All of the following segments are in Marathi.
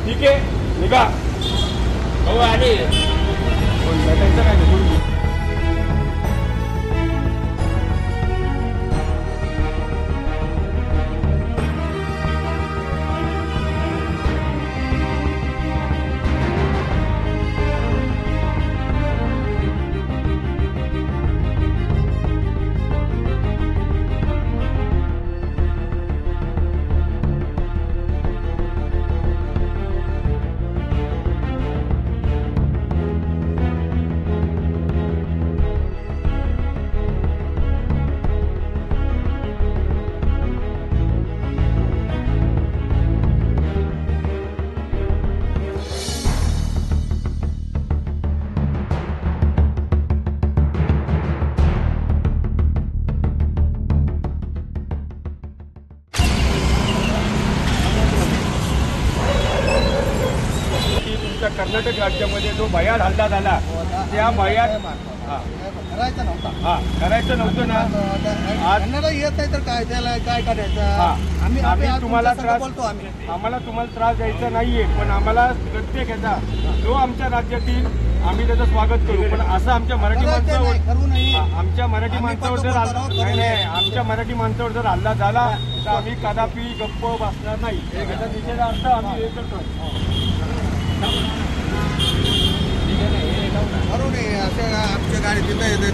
ठीक आहे निघा हो आले भेटायचं काय नाही कर्नाटक राज्यामध्ये जो भयाल हल्ला झाला त्या भयात करायचं नव्हतं ना आज येत नाही तर काय त्याला काय करायचं आम्ही तुम्हाला त्रास आम्हाला तुम्हाला त्रास द्यायचा नाहीये पण आम्हाला प्रत्येक याचा जो आमच्या राज्यातील आम्ही त्याचं स्वागत करू पण असं आमच्या मराठी माणसावर आमच्या मराठी माणसावर जर आमच्या मराठी माणसावर जर हल्ला झाला तर आम्ही कदापि गप्प बसणार नाही याचा निषेधार्थ आम्ही हे करतोय आमच्या गाडी तिथे येते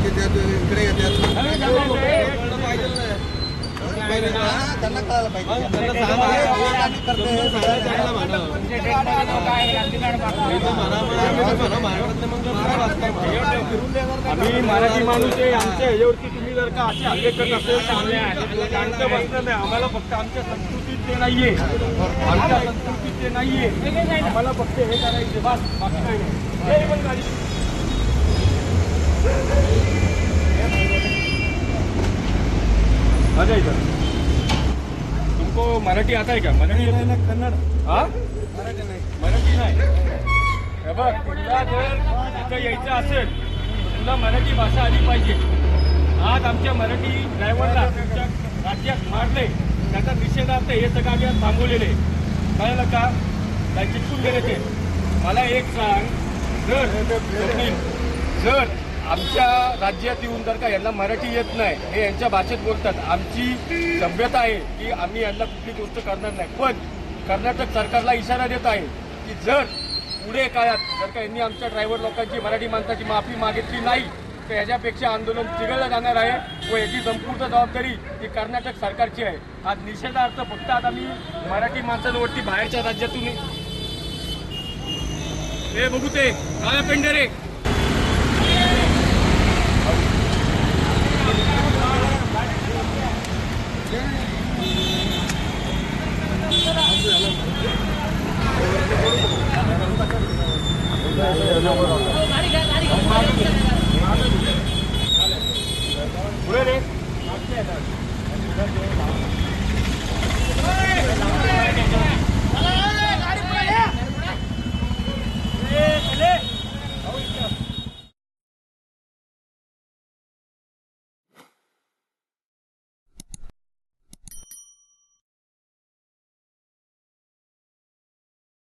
इकडे येते त्यांना कळायला पाहिजे आम्ही मराठी माणूस आहे आमच्या ह्याच्यावरती तुम्ही जर का असे हल्ले करत असेल तर शांत बसणार नाही आम्हाला फक्त आमच्या संस्कृतीत ते नाहीये आमच्या संस्कृतीत ते नाहीये आम्हाला फक्त हे करायचे बस बाकी काही नाही पण गाडी मजा इधर तुमको मराठी आता है क्या मराठी कन्नड हाँ मराठी नाही बघ तुला जर इथं यायचं असेल तुला मराठी भाषा आली पाहिजे आज आमच्या मराठी ड्रायव्हरला तुमच्या राज्यात मारले त्याचा निषेधार्थ हे सगळं आम्ही आज थांबवलेले कळलं का काय चिटकून गेले ते मला एक सांग जर आमच्या राज्यात येऊन जर का यांना मराठी येत नाही हे यांच्या भाषेत बोलतात आमची सभ्यता आहे की आम्ही यांना कुठली गोष्ट करणार नाही पण कर्नाटक सरकारला इशारा देत आहे की जर पुढे काळात जर का यांनी आमच्या ड्रायव्हर लोकांची मराठी माणसाची माफी मागितली नाही तर याच्यापेक्षा आंदोलन चिघळलं जाणार आहे व याची संपूर्ण जबाबदारी ही कर्नाटक सरकारची आहे आज निषेधार्थ फक्त आता मी मराठी माणसांवरती बाहेरच्या राज्यातून हे बघू ते काळ्या पेंढरे पुढे रे